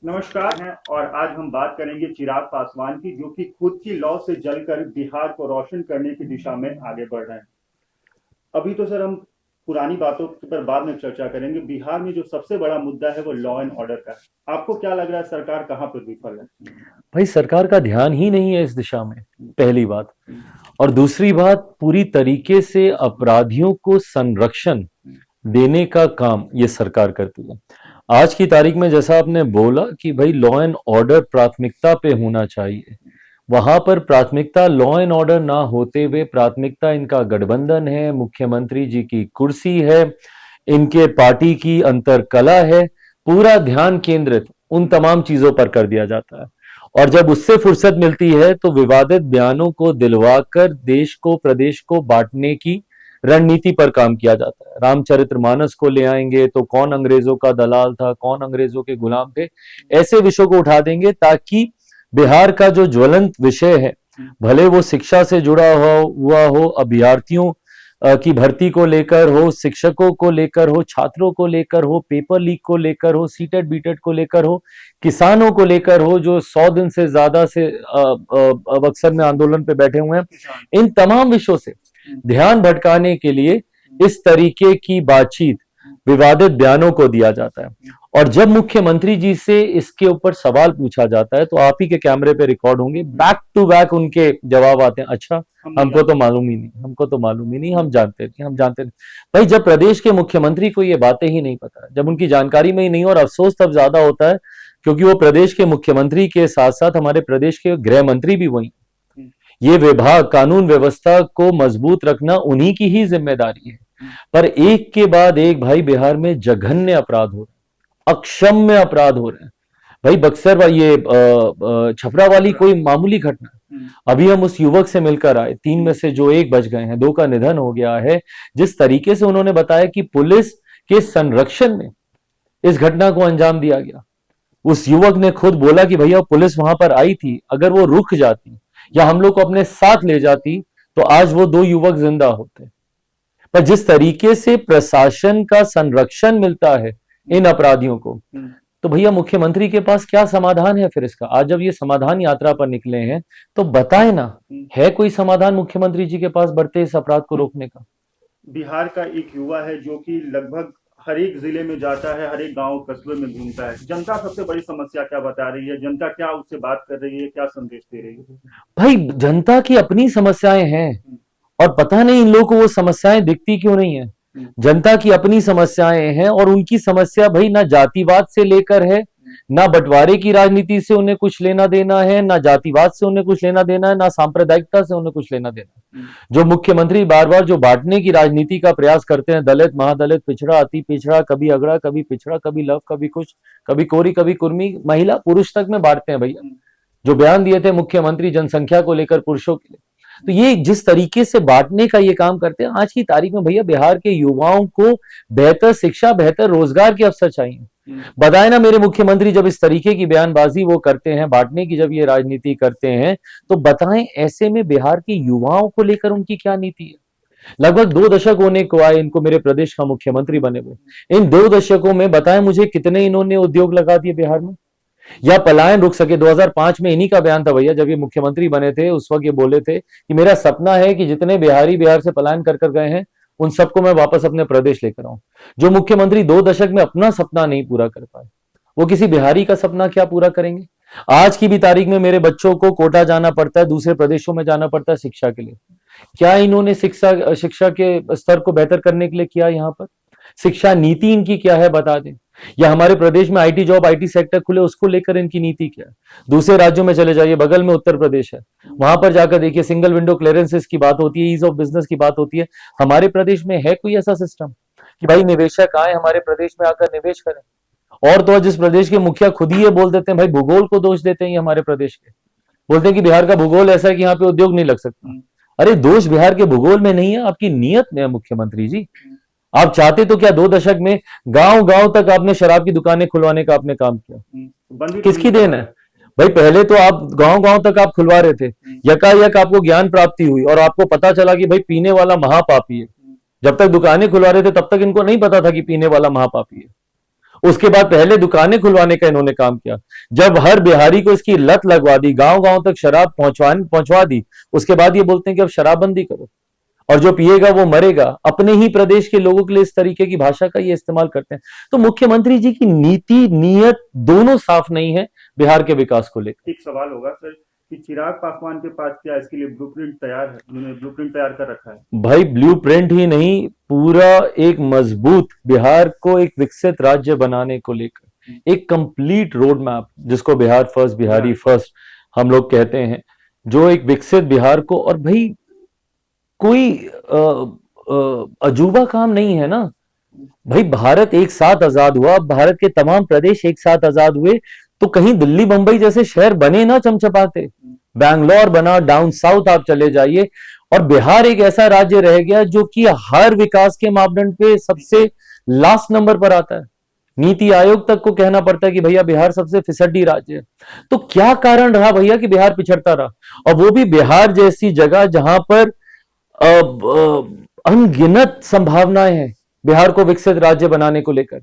नमस्कार हैं और आज हम बात करेंगे चिराग पासवान की, जो कि खुद की लौ से जलकर बिहार को रोशन करने की दिशा में आगे बढ़ रहे हैं। अभी तो सर हम पुरानी बातों पर बाद में चर्चा करेंगे। बिहार में जो सबसे बड़ा मुद्दा है वो लॉ एंड ऑर्डर का है। आपको क्या लग रहा है, सरकार कहाँ पर विफल है? भाई सरकार का ध्यान ही नहीं है इस दिशा में, पहली बात। और दूसरी बात, पूरी तरीके से अपराधियों को संरक्षण देने का काम ये सरकार करती है। आज की तारीख में जैसा आपने बोला कि भाई लॉ एंड ऑर्डर प्राथमिकता पे होना चाहिए, वहां पर प्राथमिकता लॉ एंड ऑर्डर ना होते हुए प्राथमिकता इनका गठबंधन है, मुख्यमंत्री जी की कुर्सी है, इनके पार्टी की अंतरकला है। पूरा ध्यान केंद्रित उन तमाम चीजों पर कर दिया जाता है। और जब उससे फुर्सत मिलती है तो विवादित बयानों को दिलवाकर देश को, प्रदेश को बांटने की रणनीति पर काम किया जाता है। रामचरितमानस को ले आएंगे तो कौन अंग्रेजों का दलाल था, कौन अंग्रेजों के गुलाम थे, ऐसे विषयों को उठा देंगे ताकि बिहार का जो ज्वलंत विषय है, भले वो शिक्षा से जुड़ा हुआ हो, अभ्यर्थियों की भर्ती को लेकर हो, शिक्षकों को लेकर हो, छात्रों को लेकर हो, पेपर लीक को लेकर हो, सीटेट बीटेट को लेकर हो, किसानों को लेकर हो जो 100 दिन से ज्यादा से अवसर में आंदोलन पे बैठे हुए हैं, इन तमाम विषयों से ध्यान भटकाने के लिए इस तरीके की बातचीत, विवादित बयानों को दिया जाता है। और जब मुख्यमंत्री जी से इसके ऊपर सवाल पूछा जाता है तो आप ही के कैमरे पे रिकॉर्ड होंगे, बैक टू बैक उनके जवाब आते हैं, अच्छा हमको तो मालूम ही नहीं, हमको तो मालूम ही नहीं, हम जानते थे, हम जानते नहीं। भाई जब प्रदेश के मुख्यमंत्री को ये बातें ही नहीं पता, जब उनकी जानकारी में ही नहीं, और अफसोस तब ज्यादा होता है क्योंकि वो प्रदेश के मुख्यमंत्री के साथ साथ हमारे प्रदेश के गृह मंत्री भी वही। ये विभाग, कानून व्यवस्था को मजबूत रखना उन्हीं की ही जिम्मेदारी है। पर एक के बाद एक भाई बिहार में जघन्य अपराध हो रहे हैं, अक्षम्य अपराध हो रहे हैं। भाई बक्सर ये छपरा वाली कोई मामूली घटना, अभी हम उस युवक से मिलकर आए, 3 में से जो 1 बच गए हैं, 2 का निधन हो गया है। जिस तरीके से उन्होंने बताया कि पुलिस के संरक्षण में इस घटना को अंजाम दिया गया, उस युवक ने खुद बोला कि भैया पुलिस वहां पर आई थी, अगर वो रुक जाती या हम लोग को अपने साथ ले जाती तो आज वो 2 युवक जिंदा होते। पर जिस तरीके से प्रशासन का संरक्षण मिलता है इन अपराधियों को, तो भैया मुख्यमंत्री के पास क्या समाधान है फिर इसका? आज जब ये समाधान यात्रा पर निकले हैं तो बताए ना, है कोई समाधान मुख्यमंत्री जी के पास बढ़ते इस अपराध को रोकने का? बिहार का एक युवा है जो कि लगभग हर एक जिले में जाता है, हर एक गांव कस्बे में घूमता है। जनता सबसे बड़ी समस्या क्या बता रही है? जनता क्या उससे बात कर रही है, क्या संदेश दे रही है? भाई जनता की अपनी समस्याएं हैं और पता नहीं इन लोगों को वो समस्याएं दिखती क्यों नहीं है। जनता की अपनी समस्याएं हैं और उनकी समस्या भाई ना जातिवाद से लेकर है, ना बंटवारे की राजनीति से उन्हें कुछ लेना देना है, ना जातिवाद से उन्हें कुछ लेना देना है, ना सांप्रदायिकता से उन्हें कुछ लेना देना है। जो मुख्यमंत्री बार बार जो बांटने की राजनीति का प्रयास करते हैं, दलित, महादलित, पिछड़ा, अति पिछड़ा, कभी अगड़ा, कभी पिछड़ा, कभी लव, कभी कुछ, कभी कोरी, कभी कुर्मी, महिला पुरुष तक में बांटते हैं भैया। जो बयान दिए थे मुख्यमंत्री जनसंख्या को लेकर पुरुषों के लिए, तो ये जिस तरीके से बांटने का ये काम करते हैं, आज की तारीख में भैया बिहार के युवाओं को बेहतर शिक्षा, बेहतर रोजगार के अवसर चाहिए। बताए ना मेरे मुख्यमंत्री, जब इस तरीके की बयानबाजी वो करते हैं, बांटने की जब ये राजनीति करते हैं, तो बताएं ऐसे में बिहार के युवाओं को लेकर उनकी क्या नीति है? लगभग 2 दशक होने को आए इनको मेरे प्रदेश का मुख्यमंत्री बने हुए। इन 2 दशकों में बताएं मुझे कितने इन्होंने उद्योग लगा दिए बिहार में, या पलायन रुक सके? 2005 में इन्हीं का बयान था भैया, जब ये मुख्यमंत्री बने थे, उस वक्त ये बोले थे कि मेरा सपना है कि जितने बिहारी बिहार से पलायन कर कर गए हैं उन सबको मैं वापस अपने प्रदेश लेकर आऊं। जो मुख्यमंत्री 2 दशक में अपना सपना नहीं पूरा कर पाए, वो किसी बिहारी का सपना क्या पूरा करेंगे? आज की भी तारीख में मेरे बच्चों को कोटा जाना पड़ता है, दूसरे प्रदेशों में जाना पड़ता है शिक्षा के लिए। क्या इन्होंने शिक्षा के स्तर को बेहतर करने के लिए किया? यहाँ पर शिक्षा नीति इनकी क्या है बता दें, या हमारे प्रदेश में आईटी जॉब, आईटी सेक्टर खुले, उसको लेकर इनकी नीति क्या है? दूसरे राज्यों में चले जाइए, बगल में उत्तर प्रदेश है, वहां पर जाकर देखिए सिंगल विंडो क्लियरेंसेस की बात होती है, ईज ऑफ बिजनेस की बात होती है। हमारे प्रदेश में है कोई ऐसा सिस्टम कि भाई निवेशक आए हमारे प्रदेश में आकर निवेश करें? और तो जिस प्रदेश के मुखिया खुद ही ये बोल देते हैं, भाई भूगोल को दोष देते हैं हमारे प्रदेश के, बोलते हैं कि बिहार का भूगोल ऐसा है कि यहाँ पे उद्योग नहीं लग सकता। अरे दोष बिहार के भूगोल में नहीं है, आपकी नीयत में है मुख्यमंत्री जी। आप चाहते तो क्या 2 दशक में गांव गांव तक आपने शराब की दुकानें खुलवाने का आपने काम किया? किसकी देन है भाई? पहले तो आप गांव गांव तक आप खुलवा रहे थे, यकायक आपको ज्ञान प्राप्ति हुई और आपको पता चला कि भाई पीने वाला महापापी है। जब तक दुकानें खुलवा रहे थे तब तक इनको नहीं पता था कि पीने वाला महापापी है। उसके बाद पहले दुकानें खुलवाने का इन्होंने काम किया। जब हर बिहारी को इसकी लत लगवा दी, गांव गांव तक शराब पहुंचवा दी, उसके बाद ये बोलते हैं कि अब शराबबंदी करो और जो पिएगा वो मरेगा। अपने ही प्रदेश के लोगों के लिए इस तरीके की भाषा का ये इस्तेमाल करते हैं। तो मुख्यमंत्री जी की नीति नीयत दोनों साफ नहीं है बिहार के विकास को लेकर। एक सवाल होगा सर कि चिराग पासवान के पास क्या इसके लिए ब्लूप्रिंट तैयार है? उन्होंने ब्लूप्रिंट तैयार कर रखा है? भाई ब्लूप्रिंट ही नहीं, पूरा एक मजबूत बिहार को एक विकसित राज्य बनाने को लेकर एक कंप्लीट रोड मैप, जिसको बिहार फर्स्ट, बिहारी फर्स्ट हम लोग कहते हैं, जो एक विकसित बिहार को। और भाई कोई अजूबा काम नहीं है ना भाई। भारत एक साथ आजाद हुआ, भारत के तमाम प्रदेश एक साथ आजाद हुए, तो कहीं दिल्ली बंबई जैसे शहर बने ना चमचपाते, बैंगलोर बना, डाउन साउथ आप चले जाइए, और बिहार एक ऐसा राज्य रह गया जो कि हर विकास के मापदंड पे सबसे लास्ट नंबर पर आता है। नीति आयोग तक को कहना पड़ता है कि भैया बिहार सबसे फिसड्डी राज्य है। तो क्या कारण रहा भैया कि बिहार पिछड़ता रहा, और वो भी बिहार जैसी जगह जहां पर अनगिनत संभावनाएं हैं बिहार को विकसित राज्य बनाने को लेकर।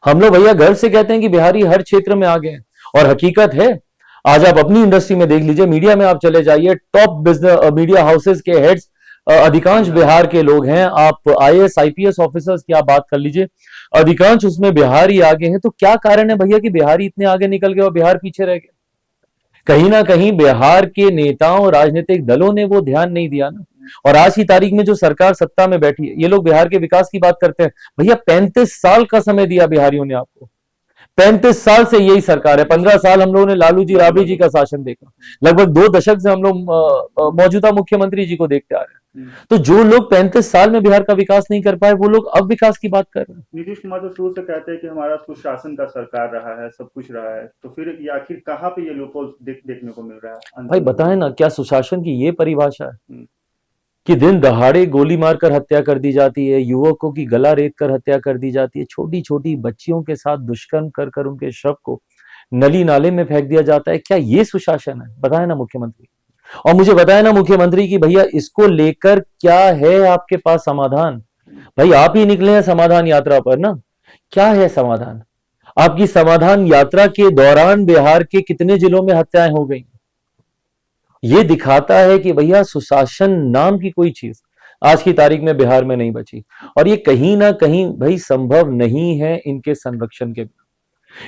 हम लोग भैया गर्व से कहते हैं कि बिहारी हर क्षेत्र में आगे हैं, और हकीकत है। आज आप अपनी इंडस्ट्री में देख लीजिए, मीडिया में आप चले जाइए, टॉप बिजनेस मीडिया हाउसेस के हेड्स अधिकांश बिहार के लोग हैं। आप आईएएस आईपीएस ऑफिसर्स की आप बात कर लीजिए, अधिकांश उसमें बिहारी आगे हैं। तो क्या कारण है भैया कि बिहारी इतने आगे निकल गए और बिहार पीछे रह गए? कहीं ना कहीं बिहार के नेताओं, राजनीतिक दलों ने वो ध्यान नहीं दिया ना। और आज की तारीख में जो सरकार सत्ता में बैठी है, ये लोग बिहार के विकास की बात करते हैं। भैया 35 साल का समय दिया बिहारियों ने आपको, 35 साल से यही सरकार है। 15 साल हम लोगों ने लालू जी, राबड़ी जी का शासन देखा, लगभग 2 दशक से हम लोग मौजूदा मुख्यमंत्री जी को देखते आ रहे हैं। तो जो लोग 35 साल में बिहार का विकास नहीं कर पाए, वो लोग अब विकास की बात कर रहे हैं। नीतीश कुमार तो शुरू से कहते हैं कि हमारा सुशासन का सरकार रहा है, सब कुछ रहा है, तो फिर ये आखिर कहाँ पे ये लूपहोल देखने को मिल रहा है? भाई बताएं ना, क्या सुशासन की ये परिभाषा है कि दिन दहाड़े गोली मारकर हत्या कर दी जाती है, युवकों की गला रेत कर हत्या कर दी जाती है, छोटी छोटी बच्चियों के साथ दुष्कर्म कर कर उनके शव को नली नाले में फेंक दिया जाता है? क्या ये सुशासन है? बताए ना मुख्यमंत्री। और मुझे बताया ना मुख्यमंत्री कि भैया इसको लेकर क्या है आपके पास समाधान? भाई आप ही निकले हैं समाधान यात्रा पर ना, क्या है समाधान? आपकी समाधान यात्रा के दौरान बिहार के कितने जिलों में हत्याएं हो गई? ये दिखाता है कि भैया सुशासन नाम की कोई चीज आज की तारीख में बिहार में नहीं बची। और ये कहीं ना कहीं भाई संभव नहीं है इनके संरक्षण के बिना।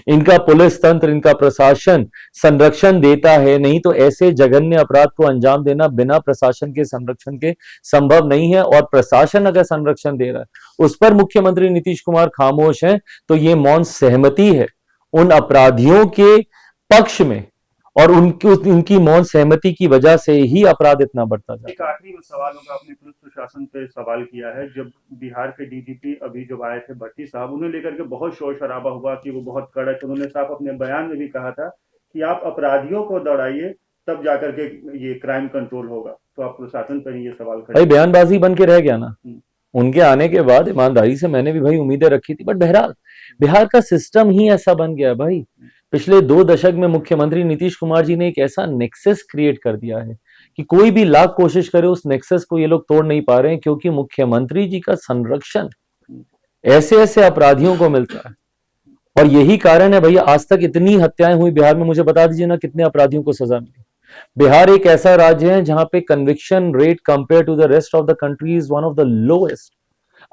इनका पुलिस तंत्र, इनका प्रशासन संरक्षण देता है, नहीं तो ऐसे जघन्य अपराध को अंजाम देना बिना प्रशासन के संरक्षण के संभव नहीं है। और प्रशासन अगर संरक्षण दे रहा है, उस पर मुख्यमंत्री नीतीश कुमार खामोश हैं, तो ये मौन सहमति है उन अपराधियों के पक्ष में, और उनकी मौन सहमति की वजह से ही अपराध इतना बढ़ता जाता है। एक आखिरी सवाल होगा, आपने पुलिस प्रशासन पे सवाल किया है। जब बिहार के डीजीपी अभी जब आए थे भट्टी साहब, उन्हें लेकर के बहुत शोर शराबा हुआ कि वो बहुत कड़क, उन्होंने साफ अपने बयान में भी कहा था कि आप अपराधियों को दौड़ाइए तब जाकर के ये क्राइम कंट्रोल होगा। तो आप प्रशासन पर ही ये सवाल करें? भाई बयानबाजी बन के रह गया ना। उनके आने के बाद ईमानदारी से मैंने भी भाई उम्मीदें रखी थी, बट बहरहाल बिहार का सिस्टम ही ऐसा बन गया भाई। पिछले 2 दशक में मुख्यमंत्री नीतीश कुमार जी ने एक ऐसा नेक्सस क्रिएट कर दिया है कि कोई भी लाख कोशिश करे उस नेक्सस को ये लोग तोड़ नहीं पा रहे हैं, क्योंकि मुख्यमंत्री जी का संरक्षण ऐसे ऐसे अपराधियों को मिलता है। और यही कारण है भैया, आज तक इतनी हत्याएं हुई बिहार में, मुझे बता दीजिए ना कितने अपराधियों को सजा मिली। बिहार एक ऐसा राज्य है जहां पे conviction rate compared to the rest of the country is one of the lowest.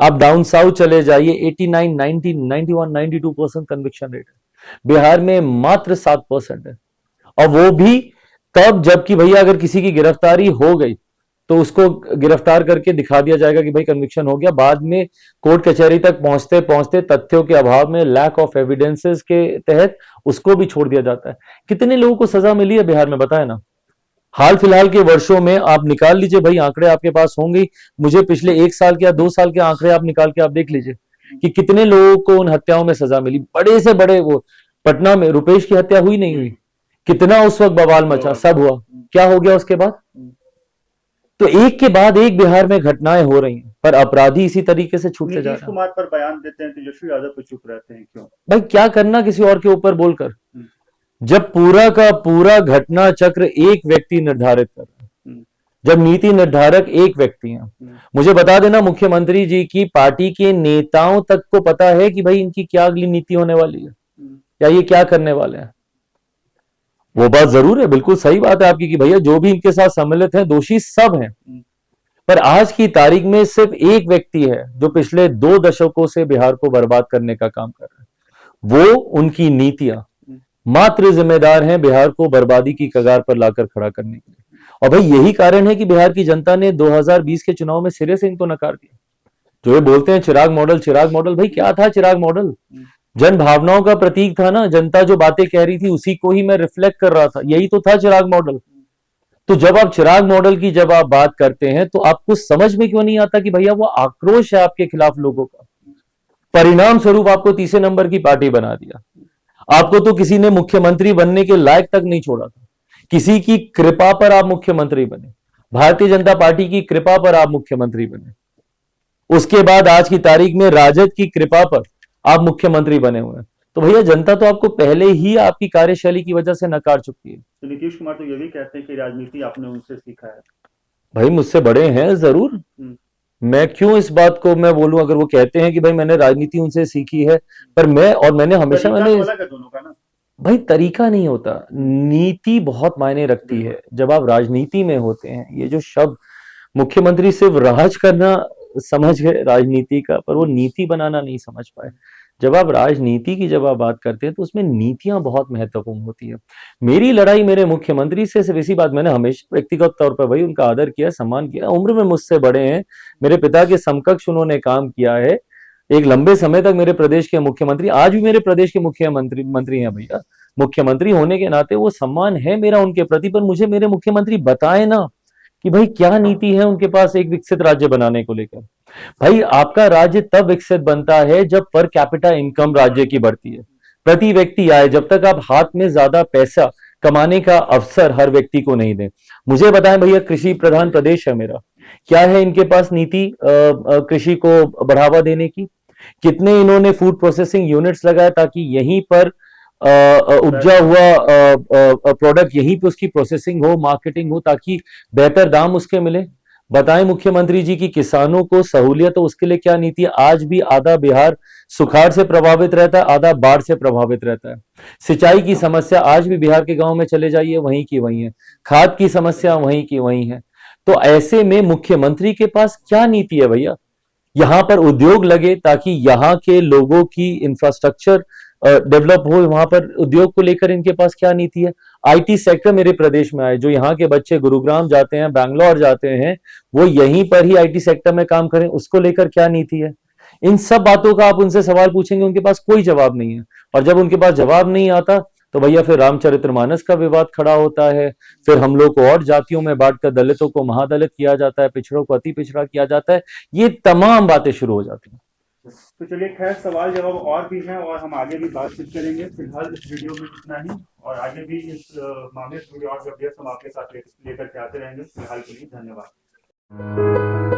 आप डाउन साउथ चले जाइए, 89, 90, 91, 92% कन्विक्शन रेट है। बिहार में मात्र 7% है, और वो भी तब जबकि भैया अगर किसी की गिरफ्तारी हो गई तो उसको गिरफ्तार करके दिखा दिया जाएगा कि भाई कन्विक्शन हो गया। बाद में कोर्ट कचहरी तक पहुंचते पहुंचते तथ्यों के अभाव में, लैक ऑफ एविडेंसेस के तहत उसको भी छोड़ दिया जाता है। कितने लोगों को सजा मिली है बिहार में, बताए ना। हाल फिलहाल के वर्षों में आप निकाल लीजिए भाई, आंकड़े आपके पास होंगे, मुझे पिछले 1 साल के या 2 साल के आंकड़े आप निकाल के आप देख लीजिए कि कितने लोगों को उन हत्याओं में सजा मिली। बड़े से बड़े, वो पटना में रुपेश की हत्या हुई नहीं हुई, कितना उस वक्त बवाल मचा, सब हुआ, क्या हो गया उसके बाद? तो एक के बाद एक बिहार में घटनाएं हो रही हैं, पर अपराधी इसी तरीके से छूटते जा रहे हैं। नीतीश कुमार पर बयान देते हैं, तेजस्वी यादव पे चुप रहते हैं, क्यों? भाई क्या करना किसी और के ऊपर बोलकर, जब पूरा का पूरा घटना चक्र एक व्यक्ति निर्धारित कर रहा है। जब नीति निर्धारक एक व्यक्ति हैं। मुझे बता देना मुख्यमंत्री जी की पार्टी के नेताओं तक को पता है कि भाई इनकी क्या अगली नीति होने वाली है या ये क्या करने वाले हैं। वो बात जरूर है, बिल्कुल सही बात है आपकी कि भैया जो भी इनके साथ सम्मिलित हैं दोषी सब हैं, पर आज की तारीख में सिर्फ एक व्यक्ति है जो पिछले 2 दशकों से बिहार को बर्बाद करने का काम कर रहा है। वो उनकी नीतियां मात्र जिम्मेदार हैं बिहार को बर्बादी की कगार पर लाकर खड़ा करने के लिए। और भाई यही कारण है कि बिहार की जनता ने 2020 के चुनाव में सिरे से इनको नकार दिया। जो ये बोलते हैं चिराग मॉडल, चिराग मॉडल, भाई क्या था चिराग मॉडल? जन भावनाओं का प्रतीक था ना, जनता जो बातें कह रही थी उसी को ही मैं रिफ्लेक्ट कर रहा था, यही तो था चिराग मॉडल। तो जब आप चिराग मॉडल की जब आप बात करते हैं तो आपको समझ में क्यों नहीं आता कि भैया वो आक्रोश है आपके खिलाफ लोगों का, परिणाम स्वरूप आपको तीसरे नंबर की पार्टी बना दिया। आपको तो किसी ने मुख्यमंत्री बनने के लायक तक नहीं छोड़ा था, किसी की कृपा पर आप मुख्यमंत्री बने, भारतीय जनता पार्टी की कृपा पर आप मुख्यमंत्री बने। उसके बाद आज की तारीख में राजद की कृपा पर आप मुख्यमंत्री बने हुए हैं। तो भैया जनता तो आपको पहले ही आपकी कार्यशैली की वजह से नकार चुकी है। तो नीतीश कुमार तो ये भी कहते हैं कि राजनीति आपने उनसे सीखा है। भाई मुझसे बड़े हैं जरूर, मैं क्यों इस बात को मैं बोलूं अगर वो कहते हैं कि भाई मैंने राजनीति उनसे सीखी है, पर मैंने हमेशा दोनों का ना भाई तरीका नहीं होता, नीति बहुत मायने रखती है जब आप राजनीति में होते हैं। ये जो शब्द मुख्यमंत्री सिर्फ राज करना समझ गए राजनीति का, पर वो नीति बनाना नहीं समझ पाए। जब आप राजनीति की जब आप बात करते हैं तो उसमें नीतियां बहुत महत्वपूर्ण होती है। मेरी लड़ाई मेरे मुख्यमंत्री से सिर्फ इसी बात, मैंने हमेशा व्यक्तिगत तौर पर भाई उनका आदर किया, सम्मान किया, उम्र में मुझसे बड़े हैं, मेरे पिता के समकक्ष उन्होंने काम किया है, एक लंबे समय तक मेरे प्रदेश के मुख्यमंत्री, आज भी मेरे प्रदेश के मुख्यमंत्री हैं भैया। मुख्यमंत्री होने के नाते वो सम्मान है मेरा उनके प्रति, पर मुझे मेरे मुख्यमंत्री बताए ना कि भाई क्या नीति है उनके पास एक विकसित राज्य बनाने को लेकर। भाई आपका राज्य तब विकसित बनता है जब पर कैपिटा इनकम राज्य की बढ़ती है, प्रति व्यक्ति आए। जब तक आप हाथ में ज्यादा पैसा कमाने का अवसर हर व्यक्ति को नहीं दें। मुझे बताएं भैया, कृषि प्रधान प्रदेश है मेरा, क्या है इनके पास नीति कृषि को बढ़ावा देने की? कितने इन्होंने फूड प्रोसेसिंग यूनिट्स लगाए ताकि यहीं पर उपजा हुआ प्रोडक्ट यहीं पे उसकी प्रोसेसिंग हो, मार्केटिंग हो, ताकि बेहतर दाम उसके मिले। बताएं मुख्यमंत्री जी की किसानों को सहूलियत हो उसके लिए क्या नीति है? आज भी आधा बिहार सुखाड़ से प्रभावित रहता है, आधा बाढ़ से प्रभावित रहता है। सिंचाई की समस्या आज भी बिहार के गांव में चले जाइए वहीं की वहीं है, खाद की समस्या वहीं की वहीं है। तो ऐसे में मुख्यमंत्री के पास क्या नीति है भैया? यहां पर उद्योग लगे ताकि यहां के लोगों की इंफ्रास्ट्रक्चर डेवलप हो, वहां पर उद्योग को लेकर इनके पास क्या नीति है? आईटी सेक्टर मेरे प्रदेश में आए, जो यहाँ के बच्चे गुरुग्राम जाते हैं, बैंगलोर जाते हैं, वो यहीं पर ही आईटी सेक्टर में काम करें, उसको लेकर क्या नीति है? इन सब बातों का आप उनसे सवाल पूछेंगे, उनके पास कोई जवाब नहीं है। और जब उनके पास जवाब नहीं आता तो भैया फिर रामचरितमानस का विवाद खड़ा होता है, फिर हम लोग को और जातियों में बांटकर दलितों को महादलित किया जाता है, पिछड़ों को अति पिछड़ा किया जाता है, ये तमाम बातें शुरू हो जाती हैं। तो चलिए, खैर सवाल जवाब और भी हैं और हम आगे भी बातचीत करेंगे। फिलहाल इस वीडियो में इतना ही, और आगे भी इस मामले से जुड़ी और अपडेट्स हम आपके साथ लेकर के आते रहेंगे। फिलहाल के लिए धन्यवाद।